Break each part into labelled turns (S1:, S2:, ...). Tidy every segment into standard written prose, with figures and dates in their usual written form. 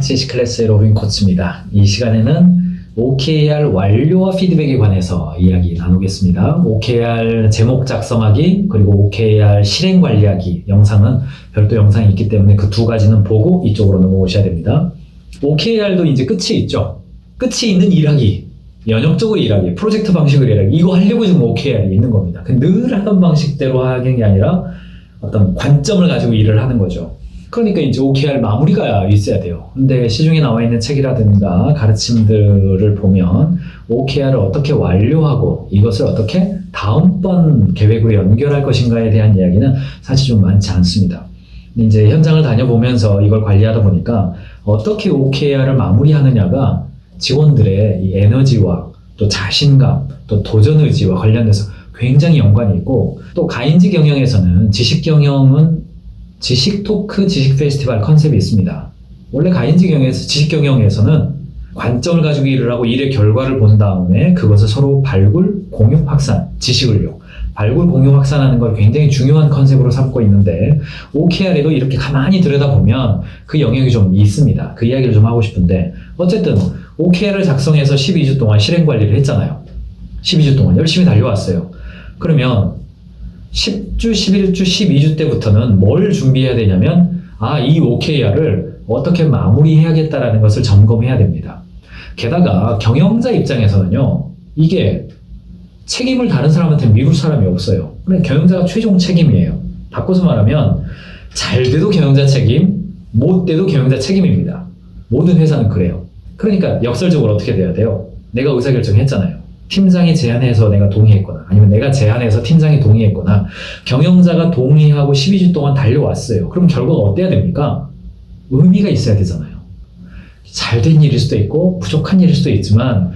S1: CC클래스의 로빈 코치입니다. 이 시간에는 OKR 완료와 피드백에 관해서 이야기 나누겠습니다. OKR 제목 작성하기 그리고 OKR 실행 관리하기 영상은 별도 영상이 있기 때문에 그 두 가지는 보고 이쪽으로 넘어오셔야 됩니다. OKR도 이제 끝이 있죠. 끝이 있는 일하기, 연역적으로 일하기, 프로젝트 방식으로 일하기, 이거 하려고 지금 OKR이 있는 겁니다. 늘 하던 방식대로 하는 게 아니라 어떤 관점을 가지고 일을 하는 거죠. 그러니까 이제 OKR 마무리가 있어야 돼요. 근데 시중에 나와 있는 책이라든가 가르침들을 보면 OKR을 어떻게 완료하고 이것을 어떻게 다음번 계획으로 연결할 것인가에 대한 이야기는 사실 좀 많지 않습니다. 이제 현장을 다녀보면서 이걸 관리하다 보니까 어떻게 OKR을 마무리하느냐가 직원들의 이 에너지와 또 자신감, 또 도전 의지와 관련돼서 굉장히 연관이 있고, 또 가인지 경영에서는 지식 경영은 지식 토크, 지식 페스티벌 컨셉이 있습니다. 원래 가인지 경영에서 지식 경영에서는 관점을 가지고 일을 하고 일의 결과를 본 다음에 그것을 서로 발굴, 공유, 확산, 지식을요. 발굴, 공유, 확산하는 걸 굉장히 중요한 컨셉으로 삼고 있는데 OKR에도 이렇게 가만히 들여다보면 그 영역이 좀 있습니다. 그 이야기를 좀 하고 싶은데, 어쨌든 OKR을 작성해서 12주 동안 실행 관리를 했잖아요. 12주 동안 열심히 달려왔어요. 그러면 10주, 11주, 12주 때부터는 뭘 준비해야 되냐면 이 OKR을 어떻게 마무리해야겠다라는 것을 점검해야 됩니다. 게다가 경영자 입장에서는요, 이게 책임을 다른 사람한테 미룰 사람이 없어요. 그래, 경영자가 최종 책임이에요. 바꿔서 말하면 잘 돼도 경영자 책임, 못 돼도 경영자 책임입니다. 모든 회사는 그래요. 그러니까 역설적으로 어떻게 돼야 돼요? 내가 의사결정했잖아요. 팀장이 제안해서 내가 동의했거나 아니면 내가 제안해서 팀장이 동의했거나 경영자가 동의하고 12주 동안 달려왔어요. 그럼 결과가 어때야 됩니까? 의미가 있어야 되잖아요. 잘된 일일 수도 있고 부족한 일일 수도 있지만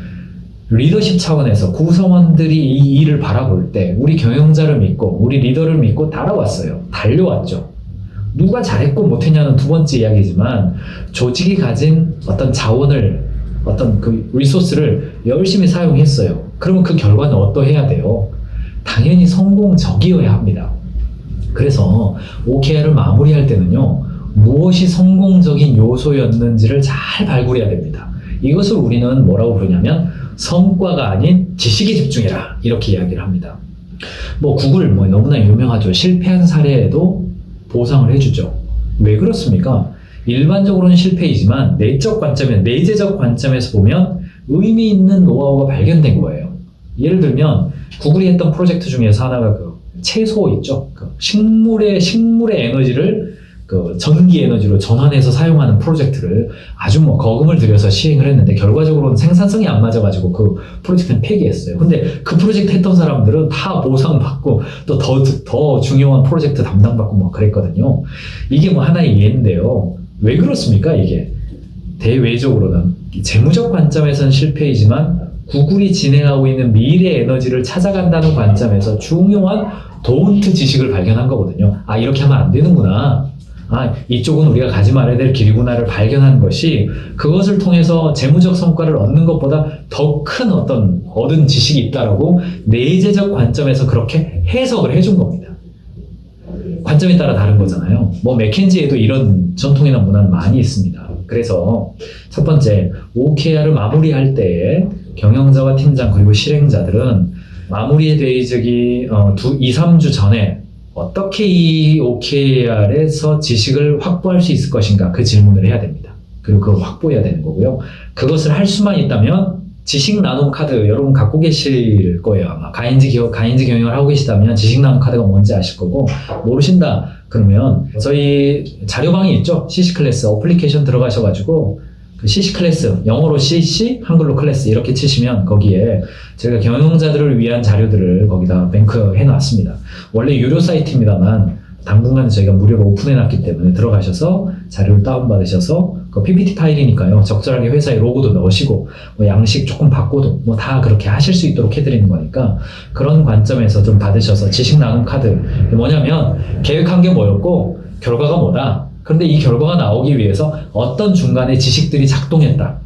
S1: 리더십 차원에서 구성원들이 이 일을 바라볼 때 우리 경영자를 믿고 우리 리더를 믿고 따라왔어요. 달려왔죠. 누가 잘했고 못했냐는 두 번째 이야기지만 조직이 가진 어떤 자원을, 어떤 그 리소스를 열심히 사용했어요. 그러면 그 결과는 어떠해야 돼요? 당연히 성공적이어야 합니다. 그래서 OKR을 마무리할 때는요, 무엇이 성공적인 요소였는지를 잘 발굴해야 됩니다. 이것을 우리는 뭐라고 부르냐면 성과가 아닌 지식에 집중해라, 이렇게 이야기를 합니다. 구글 너무나 유명하죠. 실패한 사례에도 보상을 해주죠. 왜 그렇습니까? 일반적으로는 실패이지만 내적 관점에, 내재적 관점에서 보면 의미 있는 노하우가 발견된 거예요. 예를 들면 구글이 했던 프로젝트 중에서 하나가 그 채소 있죠. 그 식물의 에너지를 그 전기 에너지로 전환해서 사용하는 프로젝트를 아주 거금을 들여서 시행을 했는데 결과적으로는 생산성이 안 맞아가지고 그 프로젝트는 폐기했어요. 근데 그 프로젝트 했던 사람들은 다 보상받고 또 더 중요한 프로젝트 담당받고 그랬거든요. 이게 하나의 예인데요. 왜 그렇습니까? 이게 대외적으로는 재무적 관점에서는 실패이지만 구글이 진행하고 있는 미래 에너지를 찾아간다는 관점에서 중요한 도운트 지식을 발견한 거거든요. 이렇게 하면 안 되는구나. 이쪽은 우리가 가지 말아야 될 길이구나를 발견하는 것이, 그것을 통해서 재무적 성과를 얻는 것보다 더 큰 어떤 얻은 지식이 있다라고 내재적 관점에서 그렇게 해석을 해준 겁니다. 관점에 따라 다른 거잖아요. 맥켄지에도 이런 전통이나 문화는 많이 있습니다. 그래서 첫 번째, OKR을 마무리할 때에 경영자와 팀장 그리고 실행자들은 마무리의 대의적이 2, 3주 전에 어떻게 이 OKR에서 지식을 확보할 수 있을 것인가, 그 질문을 해야 됩니다. 그리고 그걸 확보해야 되는 거고요. 그것을 할 수만 있다면 지식 나눔 카드 여러분 갖고 계실 거예요. 아마 가인지 경영을 하고 계시다면 지식 나눔 카드가 뭔지 아실 거고, 모르신다 그러면 저희 자료방이 있죠. CC클래스 어플리케이션 들어가셔가지고 그 CC클래스, 영어로 CC, 한글로 클래스 이렇게 치시면 거기에 제가 경영자들을 위한 자료들을 거기다 뱅크해 놨습니다. 원래 유료 사이트입니다만 당분간 저희가 무료로 오픈해놨기 때문에 들어가셔서 자료를 다운받으셔서 그 PPT 파일이니까요. 적절하게 회사의 로고도 넣으시고 양식 조금 바꿔도 다 그렇게 하실 수 있도록 해드리는 거니까 그런 관점에서 좀 받으셔서 지식 나눔 카드, 뭐냐면 계획한 게 뭐였고 결과가 뭐다. 그런데 이 결과가 나오기 위해서 어떤 중간에 지식들이 작동했다.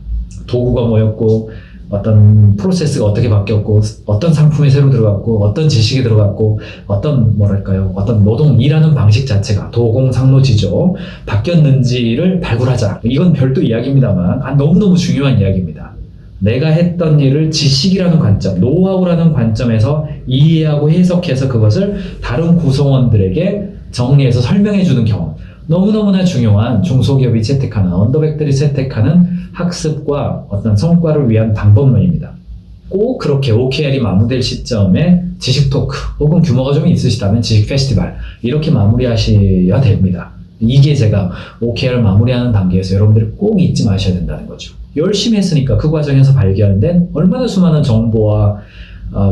S1: 도구가 뭐였고 어떤 프로세스가 어떻게 바뀌었고, 어떤 상품이 새로 들어갔고, 어떤 지식이 들어갔고, 어떤 뭐랄까요, 어떤 노동 일하는 방식 자체가 도공상로지죠 바뀌었는지를 발굴하자. 이건 별도 이야기입니다만 너무너무 중요한 이야기입니다. 내가 했던 일을 지식이라는 관점, 노하우라는 관점에서 이해하고 해석해서 그것을 다른 구성원들에게 정리해서 설명해 주는 경험. 너무너무나 중요한 중소기업이 채택하는, 언더백들이 채택하는 학습과 어떤 성과를 위한 방법론입니다. 꼭 그렇게 OKR이 마무리될 시점에 지식 토크 혹은 규모가 좀 있으시다면 지식 페스티벌 이렇게 마무리하셔야 됩니다. 이게 제가 OKR 마무리하는 단계에서 여러분들이 꼭 잊지 마셔야 된다는 거죠. 열심히 했으니까 그 과정에서 발견된 얼마나 수많은 정보와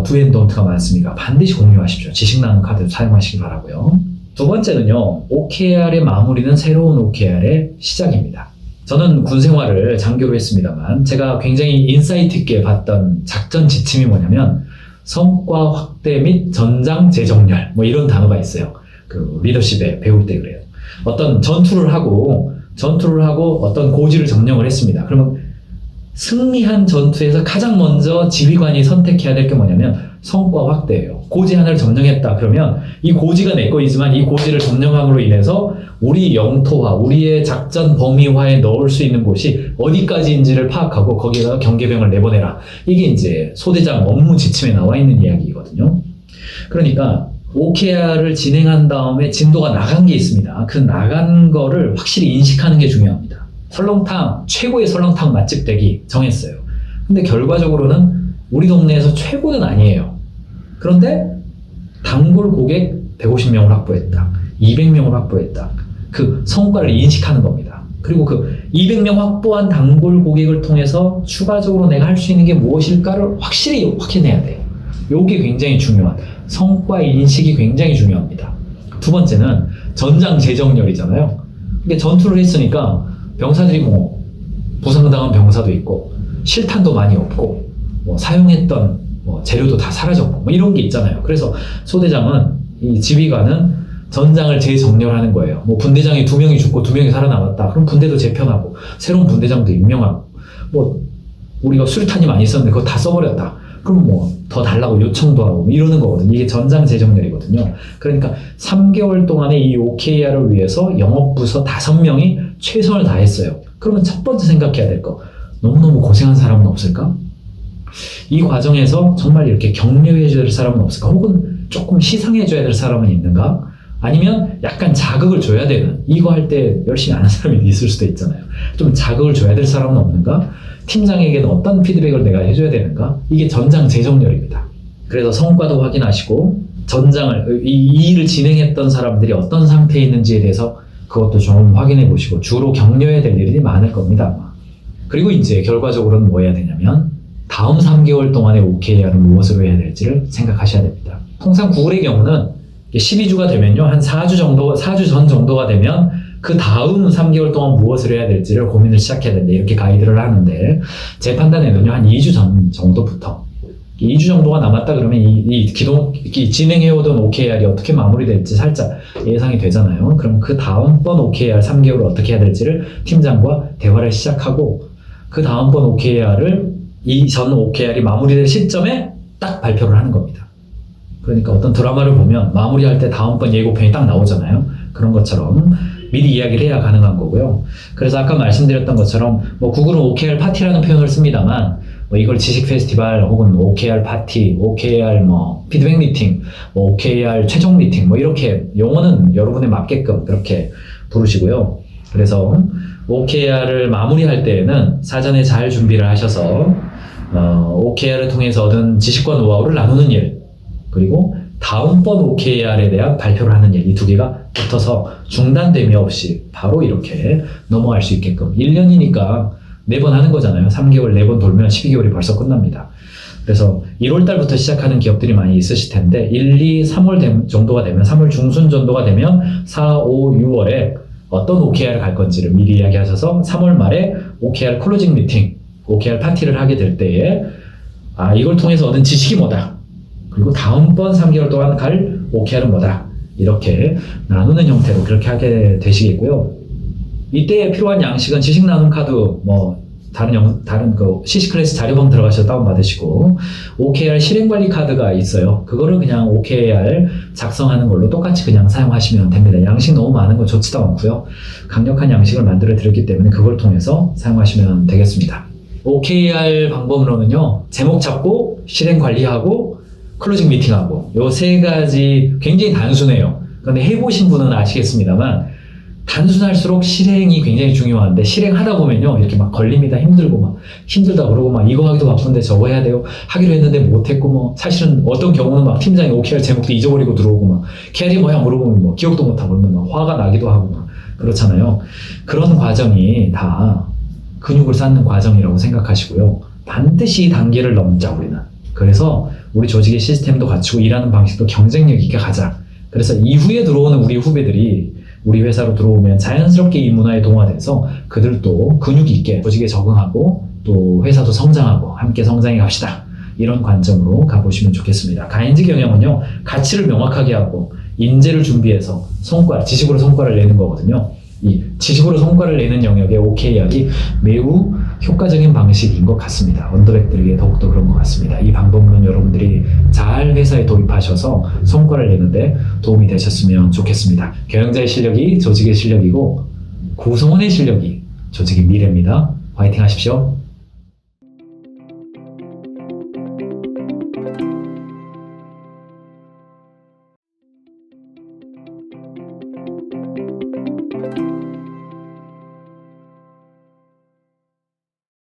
S1: 두앤돈트가 많습니까? 반드시 공유하십시오. 지식 나눔 카드 사용하시기 바라고요. 두 번째는요, OKR의 마무리는 새로운 OKR의 시작입니다. 저는 군 생활을 장교로 했습니다만 제가 굉장히 인사이트 있게 봤던 작전 지침이 뭐냐면 성과 확대 및 전장 재정렬 뭐 이런 단어가 있어요. 그 리더십에 배울 때 그래요. 어떤 전투를 하고 어떤 고지를 점령을 했습니다. 그러면 승리한 전투에서 가장 먼저 지휘관이 선택해야 될 게 뭐냐면 성과 확대예요. 고지 하나를 점령했다 그러면 이 고지가 내 거이지만 이 고지를 점령함으로 인해서 우리 영토화, 우리의 작전 범위화에 넣을 수 있는 곳이 어디까지인지를 파악하고 거기에다가 경계병을 내보내라. 이게 이제 소대장 업무 지침에 나와 있는 이야기거든요. 그러니까 OKR을 진행한 다음에 진도가 나간 게 있습니다. 그 나간 거를 확실히 인식하는 게 중요합니다. 설렁탕, 최고의 설렁탕 맛집 되기 정했어요. 근데 결과적으로는 우리 동네에서 최고는 아니에요. 그런데 단골 고객 150명을 확보했다. 200명을 확보했다. 그 성과를 인식하는 겁니다. 그리고 그 200명 확보한 단골 고객을 통해서 추가적으로 내가 할 수 있는 게 무엇일까를 확실히 확인해야 돼요. 이게 굉장히 중요한, 성과 인식이 굉장히 중요합니다. 두 번째는 전장 재정렬이잖아요. 근데 전투를 했으니까 병사들이 뭐 부상당한 병사도 있고 실탄도 많이 없고 사용했던 재료도 다 사라졌고 뭐 이런 게 있잖아요. 그래서 소대장은, 이 지휘관은 전장을 재정렬하는 거예요. 뭐 분대장이 2명이 죽고 2명이 살아남았다. 그럼 분대도 재편하고 새로운 분대장도 임명하고, 뭐 우리가 수류탄이 많이 있었는데 그거 다 써버렸다. 그럼 뭐 더 달라고 요청도 하고 뭐 이러는 거거든요. 이게 전장 재정렬이거든요. 그러니까 3개월 동안에 이 OKR을 위해서 영업부서 5명이 최선을 다했어요. 그러면 첫 번째 생각해야 될 거, 너무너무 고생한 사람은 없을까? 이 과정에서 정말 이렇게 격려해줘야 될 사람은 없을까? 혹은 조금 시상해줘야 될 사람은 있는가? 아니면 약간 자극을 줘야 되는, 이거 할 때 열심히 안 하는 사람이 있을 수도 있잖아요. 좀 자극을 줘야 될 사람은 없는가? 팀장에게는 어떤 피드백을 내가 해줘야 되는가? 이게 전장 재정렬입니다. 그래서 성과도 확인하시고 전장을, 이 일을 진행했던 사람들이 어떤 상태에 있는지에 대해서 그것도 좀 확인해 보시고, 주로 격려해야 될 일이 많을 겁니다. 아마. 그리고 이제 결과적으로는 뭐 해야 되냐면 다음 3개월 동안의 OKR은 무엇으로 해야 될지를 생각하셔야 됩니다. 통상 구글의 경우는 12주가 되면요, 한 4주 전 정도가 되면 그 다음 3개월 동안 무엇을 해야 될지를 고민을 시작해야 된다. 이렇게 가이드를 하는데, 제 판단에는요, 한 2주 전 정도부터, 2주 정도가 남았다 그러면 이 진행해오던 OKR이 어떻게 마무리될지 살짝 예상이 되잖아요. 그럼 그 다음번 OKR 3개월을 어떻게 해야 될지를 팀장과 대화를 시작하고, 그 다음번 OKR을 이전 OKR이 마무리될 시점에 딱 발표를 하는 겁니다. 그러니까 어떤 드라마를 보면 마무리할 때 다음번 예고편이 딱 나오잖아요. 그런 것처럼 미리 이야기를 해야 가능한 거고요. 그래서 아까 말씀드렸던 것처럼 뭐 구글은 OKR 파티라는 표현을 씁니다만, 뭐 이걸 지식 페스티벌 혹은 OKR 파티, OKR 뭐 피드백 미팅, 뭐 OKR 최종 미팅 뭐 이렇게 용어는 여러분에 맞게끔 그렇게 부르시고요. 그래서 OKR을 마무리할 때에는 사전에 잘 준비를 하셔서 OKR을 통해서 얻은 지식과 노하우를 나누는 일, 그리고 다음번 OKR에 대한 발표를 하는 일, 이 두 개가 붙어서 중단됨이 없이 바로 이렇게 넘어갈 수 있게끔. 1년이니까 4번 하는 거잖아요. 3개월 4번 돌면 12개월이 벌써 끝납니다. 그래서 1월 달부터 시작하는 기업들이 많이 있으실 텐데 1, 2, 3월 정도가 되면, 3월 중순 정도가 되면 4, 5, 6월에 어떤 OKR을 갈 건지를 미리 이야기하셔서 3월 말에 OKR 클로징 미팅, OKR 파티를 하게 될 때에 이걸 통해서 얻은 지식이 뭐다, 그리고 다음번 3개월 동안 갈 OKR은 뭐다, 이렇게 나누는 형태로 그렇게 하게 되시겠고요. 이때 필요한 양식은 지식 나눔 카드 뭐 다른 그 CC 클래스 자료방 들어가셔서 다운받으시고, OKR 실행관리 카드가 있어요. 그거를 그냥 OKR 작성하는 걸로 똑같이 그냥 사용하시면 됩니다. 양식 너무 많은 거 좋지도 않고요. 강력한 양식을 만들어 드렸기 때문에 그걸 통해서 사용하시면 되겠습니다. OKR 방법으로는요, 제목 잡고, 실행 관리하고, 클로징 미팅하고, 요 세 가지 굉장히 단순해요. 근데 해보신 분은 아시겠습니다만, 단순할수록 실행이 굉장히 중요한데, 실행하다 보면요, 이렇게 막 걸립니다. 힘들다 그러고 막 이거 하기도 바쁜데 저거 해야 돼요. 하기로 했는데 못했고, 뭐, 사실은 어떤 경우는 막 팀장이 OKR 제목도 잊어버리고 들어오고 막, KR이 뭐야 물어보면 뭐, 기억도 못하고 그러면 막 화가 나기도 하고 막, 그렇잖아요. 그런 과정이 다 근육을 쌓는 과정이라고 생각하시고요. 반드시 이 단계를 넘자, 우리는. 그래서 우리 조직의 시스템도 갖추고 일하는 방식도 경쟁력 있게 가자. 그래서 이후에 들어오는 우리 후배들이 우리 회사로 들어오면 자연스럽게 이 문화에 동화돼서 그들도 근육 있게 조직에 적응하고 또 회사도 성장하고 함께 성장해 갑시다. 이런 관점으로 가보시면 좋겠습니다. 가인즈 경영은요, 가치를 명확하게 하고 인재를 준비해서 지식으로 성과를 내는 거거든요. 이 지식으로 성과를 내는 영역의 OKR이 매우 효과적인 방식인 것 같습니다. 언더백들에게 더욱더 그런 것 같습니다. 이 방법은 여러분들이 잘 회사에 도입하셔서 성과를 내는데 도움이 되셨으면 좋겠습니다. 경영자의 실력이 조직의 실력이고 구성원의 실력이 조직의 미래입니다. 화이팅 하십시오.